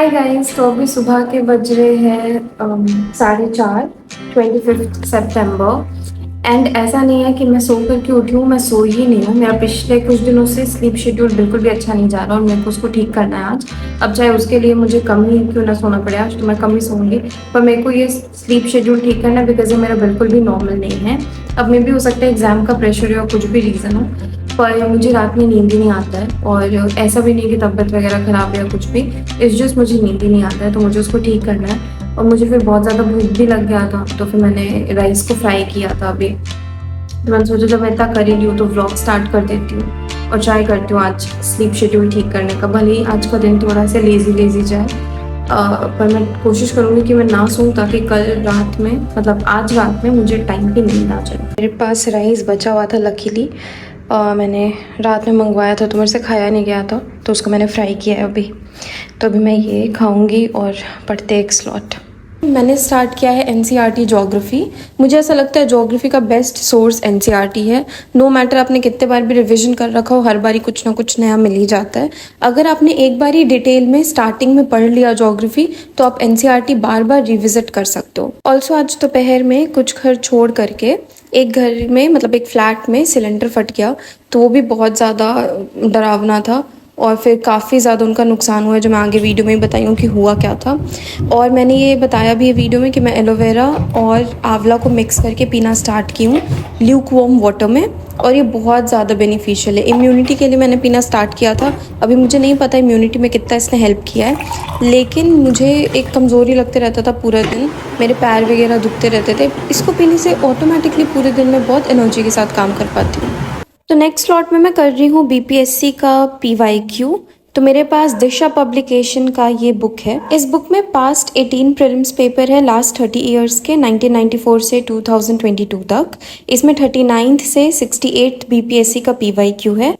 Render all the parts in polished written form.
Hi guys. तो अभी सुबह के बज रहे हैं 4:30, 25 सितंबर। एंड ऐसा नहीं है कि मैं सो करके उठी हूँ, मैं सोई ही नहीं हूँ। मेरा पिछले कुछ दिनों से स्लीप शेड्यूल बिल्कुल भी अच्छा नहीं जा रहा और मेरे को उसको ठीक करना है आज। अब चाहे उसके लिए मुझे कम ही क्यों ना सोना पड़े, आज तो मैं कम ही सोऊंगी, पर मेरे को ये स्लीप शेड्यूल ठीक करना है बिकॉज ये मेरा बिल्कुल भी नॉर्मल नहीं है। अब मे भी हो सकता है एग्जाम का प्रेशर या कुछ भी रीज़न हो, पर मुझे रात में नींद ही नहीं आता है। और ऐसा भी नहीं कि तबीयत वगैरह ख़राब है या कुछ भी, इट्स जस्ट मुझे नींद ही नहीं आता है। तो मुझे उसको ठीक करना है और मुझे फिर बहुत ज़्यादा भूख भी लग गया था, तो फिर मैंने राइस को फ्राई किया था अभी। तो मैंने सोचा जब मैं इतना कर ही रही हूँ तो व्लॉग स्टार्ट कर देती हूँ और ट्राई करती हूँ आज स्लीप शेड्यूल ठीक करने का। भले ही आज का दिन थोड़ा सा लेज़ी जाए, पर मैं कोशिश करूँगी कि मैं ना सोऊं ताकि कल रात में, मतलब आज रात में, मुझे टाइम की नींद आ जाए। मेरे पास राइस बचा हुआ था लकीली, मैंने रात में मंगवाया था तो मेरे से खाया नहीं गया था, तो उसको मैंने फ्राई किया है अभी। तो अभी मैं ये खाऊंगी और पढ़ते एक स्लॉट। मैंने स्टार्ट किया है एनसीईआरटी ज्योग्राफी। मुझे ऐसा लगता है ज्योग्राफी का बेस्ट सोर्स एनसीईआरटी है। नो मैटर आपने कितने बार भी रिवीजन कर रखा हो, हर बारी कुछ ना कुछ नया मिल ही जाता है। अगर आपने एक बार ही डिटेल में स्टार्टिंग में पढ़ लिया ज्योग्राफी, तो आप एनसीईआरटी बार बार रिविजिट कर सकते हो। ऑल्सो आज दोपहर में कुछ घर छोड़ करके एक घर में, मतलब एक फ्लैट में सिलेंडर फट गया, तो वो भी बहुत ज़्यादा डरावना था और फिर काफ़ी ज़्यादा उनका नुकसान हुआ है, जो मैं आगे वीडियो में ही बताई हूँ कि हुआ क्या था। और मैंने ये बताया भी है वीडियो में कि मैं एलोवेरा और आंवला को मिक्स करके पीना स्टार्ट की हूँ ल्यूक वार्म वाटर में, और ये बहुत ज़्यादा बेनिफिशियल है। इम्यूनिटी के लिए मैंने पीना स्टार्ट किया था, अभी मुझे नहीं पता इम्यूनिटी में कितना इसने हेल्प किया है, लेकिन मुझे एक कमज़ोरी लगते रहता था पूरा दिन, मेरे पैर वगैरह दुखते रहते थे। इसको पीने से ऑटोमेटिकली पूरे दिन में बहुत एनर्जी के साथ काम कर पाती हूँ। तो नेक्स्ट स्लॉट में मैं कर रही हूँ बीपीएससी का पीवाईक्यू। तो मेरे पास दिशा पब्लिकेशन का ये बुक है। इस बुक में पास्ट 18 प्रीलिम्स पेपर है लास्ट 30 ईयर्स के, 1994 से 2022 तक। इसमें 39th से 68th बीपीएससी का पीवाईक्यू है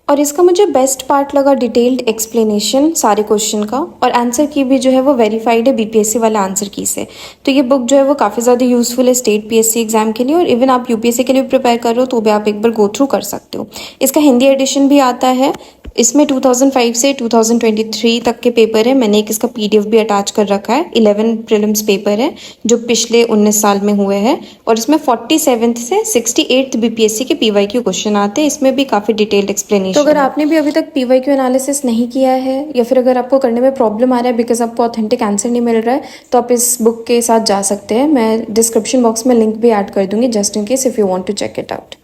और इसका मुझे बेस्ट पार्ट लगा डिटेल्ड एक्सप्लेनेशन सारे क्वेश्चन का, और आंसर की भी जो है वो वेरीफाइड है बीपीएससी वाले आंसर की से। तो ये बुक जो है वो काफ़ी ज़्यादा यूज़फुल है स्टेट पीएससी एग्जाम के लिए, और इवन आप यूपीएससी के लिए भी प्रिपेयर कर रहे हो तो भी आप एक बार गो थ्रू कर सकते हो। इसका हिंदी एडिशन भी आता है। इसमें 2005 से 2023 तक के पेपर है। मैंने एक इसका पीडीएफ भी अटैच कर रखा है। 11 प्रीलिम्स पेपर है जो पिछले 19 साल में हुए हैं, और इसमें 47th से 68th बीपीएससी के पीवाईक्यू क्वेश्चन आते हैं। इसमें भी काफ़ी डिटेल्ड एक्सप्लेनेशन। तो अगर आपने भी अभी तक पीवाईक्यू एनालिसिस नहीं किया है, या फिर अगर आपको करने में प्रॉब्लम आ रहा है बिकॉज आपको ऑथेंटिक आंसर नहीं मिल रहा है, तो आप इस बुक के साथ जा सकते हैं। मैं डिस्क्रिप्शन बॉक्स में लिंक भी ऐड कर दूंगी just in case if you want to check it out.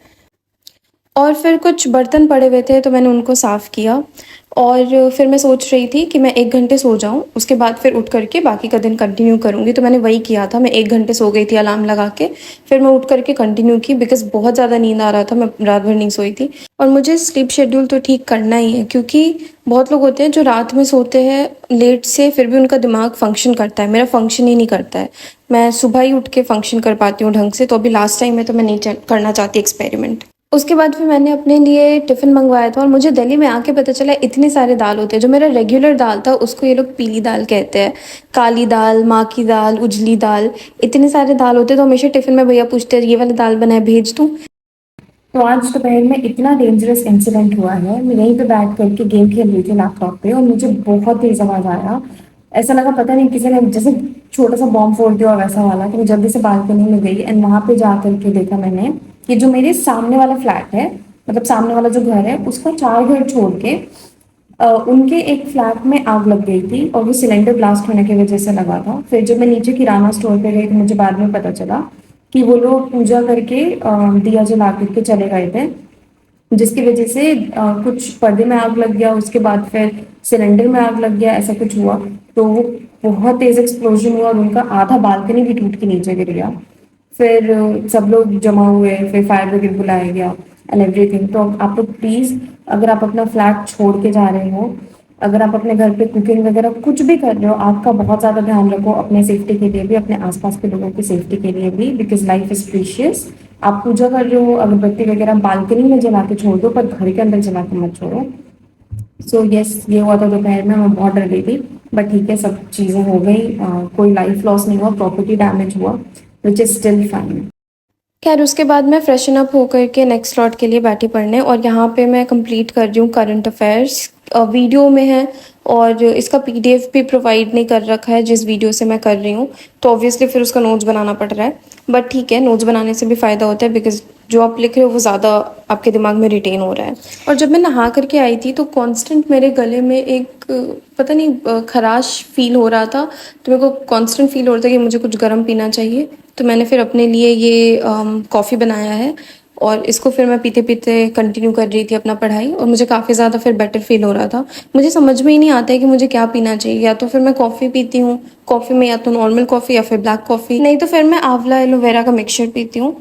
और फिर कुछ बर्तन पड़े हुए थे तो मैंने उनको साफ़ किया, और फिर मैं सोच रही थी कि मैं 1 घंटे सो जाऊं, उसके बाद फिर उठ करके बाकी का दिन कंटिन्यू करूंगी। तो मैंने वही किया था, मैं 1 घंटे सो गई थी अलार्म लगा के, फिर मैं उठ करके कंटिन्यू की बिकॉज बहुत ज़्यादा नींद आ रहा था, मैं रात भर नहीं सोई थी। और मुझे स्लीप शेड्यूल तो ठीक करना ही है, क्योंकि बहुत लोग होते हैं जो रात में सोते हैं लेट से, फिर भी उनका दिमाग फंक्शन करता है। मेरा फंक्शन ही नहीं करता है, मैं सुबह ही उठ के फंक्शन कर पाती हूँ ढंग से। तो अभी लास्ट टाइम में तो मैं नहीं करना चाहती एक्सपेरिमेंट। उसके बाद फिर मैंने अपने लिए टिफ़िन मंगवाया था, और मुझे दिल्ली में आके पता चला इतने सारे दाल होते हैं। जो मेरा रेगुलर दाल था उसको ये लोग पीली दाल कहते हैं, काली दाल, माँ की दाल, उजली दाल, इतने सारे दाल होते हैं। तो हमेशा टिफ़िन में भैया पूछते हैं ये वाली दाल बनाए भेज दूँ। तो आज दोपहर में इतना डेंजरस इंसिडेंट हुआ है, मैं यहीं पे बैठ करके गेम खेल रही थी लैपटॉप पे, और मुझे बहुत तेज आवाज़ आया। ऐसा लगा पता नहीं किसी ने जैसे छोटा सा बॉम्ब फोड़ दिया वैसा वाला। तो मैं जल्दी से बालकनी में गई एंड वहाँ पे जा करके देखा मैंने कि जो मेरे सामने वाला फ्लैट है, मतलब सामने वाला जो घर है, उसका 4 घर छोड़ के उनके एक फ्लैट में आग लग गई थी, और वो सिलेंडर ब्लास्ट होने की वजह से लगा था। फिर जब मैं नीचे किराना स्टोर पे गई तो मुझे बाद में पता चला कि वो लोग पूजा करके दिया जला करके चले गए थे, जिसकी वजह से कुछ पर्दे में आग लग गया, उसके बाद फिर सिलेंडर में आग लग गया, ऐसा कुछ हुआ। तो वो बहुत तेज एक्सप्लोजन हुआ और उनका आधा बालकनी भी टूट के नीचे गिर गया। फिर सब लोग जमा हुए, फिर फायर ब्रिगेड बुलाया गया एंड एवरीथिंग। तो आप लोग प्लीज़, अगर आप अपना फ्लैट छोड़ के जा रहे हो, अगर आप अपने घर पे कुकिंग वगैरह कुछ भी कर रहे हो, आग का बहुत ज़्यादा ध्यान रखो, अपने सेफ्टी के लिए भी, अपने आसपास के लोगों की सेफ्टी के लिए भी, बिकॉज लाइफ इज़ प्रीशियस। आप पूजा कर रहे हो, अगरबत्ती वगैरह बालकनी में जला के छोड़ दो, पर घर के अंदर जला के मत छोड़ो। सो यस, ये हुआ था दोपहर में, मैं बहुत डर गई थी, बट ठीक है, सब चीज़ें हो गई। कोई लाइफ लॉस नहीं हुआ, प्रॉपर्टी डैमेज हुआ, विच इज़ स्टिल फाइन। खैर उसके बाद मैं फ्रेशन अप होकर के नेक्स्ट स्लॉट के लिए बैठी पढ़ने, और यहाँ पे मैं कंप्लीट कर रही हूँ करंट अफेयर्स वीडियो में है और इसका पीडीएफ भी प्रोवाइड नहीं कर रखा है जिस वीडियो से मैं कर रही हूँ, तो ऑब्वियसली फिर उसका नोट्स बनाना पड़ रहा है। बट ठीक है, नोट्स बनाने से भी फ़ायदा होता है बिकॉज जो आप लिख रहे हो वो ज़्यादा आपके दिमाग में रिटेन हो रहा है। और जब मैं नहा करके आई थी तो कांस्टेंट मेरे गले में एक पता नहीं खराश फील हो रहा था, तो मेरे को कांस्टेंट फील हो रहा था कि मुझे कुछ गर्म पीना चाहिए। तो मैंने फिर अपने लिए ये कॉफ़ी बनाया है और इसको फिर मैं पीते पीते कंटिन्यू कर रही थी अपना पढ़ाई, और मुझे काफ़ी ज़्यादा फिर बेटर फील हो रहा था। मुझे समझ में ही नहीं आता है कि मुझे क्या पीना चाहिए, या तो फिर मैं कॉफ़ी पीती हूँ, कॉफ़ी में या तो नॉर्मल कॉफ़ी या फिर ब्लैक कॉफ़ी, नहीं तो फिर मैं आंवला एलोवेरा का मिक्सचर पीती हूँ।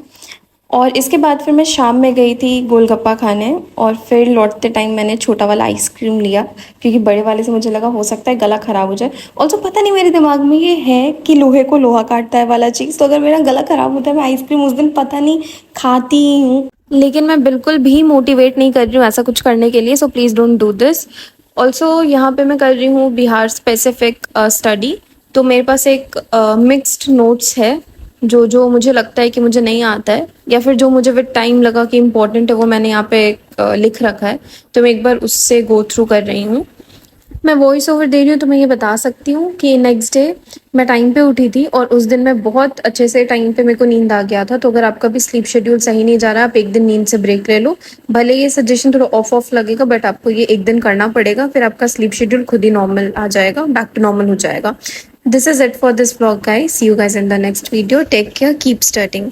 और इसके बाद फिर मैं शाम में गई थी गोलगप्पा खाने, और फिर लौटते टाइम मैंने छोटा वाला आइसक्रीम लिया क्योंकि बड़े वाले से मुझे लगा हो सकता है गला ख़राब हो जाए। ऑल्सो पता नहीं मेरे दिमाग में ये है कि लोहे को लोहा काटता है वाला चीज़, तो अगर मेरा गला ख़राब होता है मैं आइसक्रीम उस दिन पता नहीं खाती ही हूँ। लेकिन मैं बिल्कुल भी मोटिवेट नहीं कर रही हूँ ऐसा कुछ करने के लिए, so please don't do this. Also यहाँ पे मैं कर रही हूँ बिहार स्पेसिफिक स्टडी, तो मेरे पास एक मिक्स्ड नोट्स है। जो जो मुझे लगता है कि मुझे नहीं आता है या फिर जो मुझे विद टाइम लगा कि इम्पोर्टेंट है वो मैंने यहाँ पे लिख रखा है, तो मैं एक बार उससे गो थ्रू कर रही हूँ। मैं वॉइस ओवर दे रही हूँ तो मैं ये बता सकती हूँ कि नेक्स्ट डे मैं टाइम पे उठी थी और उस दिन मैं बहुत अच्छे से टाइम पे मेरे को नींद आ गया था। तो अगर आपका भी स्लीप शेड्यूल सही नहीं जा रहा, आप एक दिन नींद से ब्रेक ले लो। भले ये सजेशन थोड़ा ऑफ ऑफ लगेगा बट आपको ये एक दिन करना पड़ेगा, फिर आपका स्लीप शेड्यूल खुद ही नॉर्मल आ जाएगा, बैक टू नॉर्मल हो जाएगा। This is it for this blog guys, see you guys in the next video, take care, keep studying.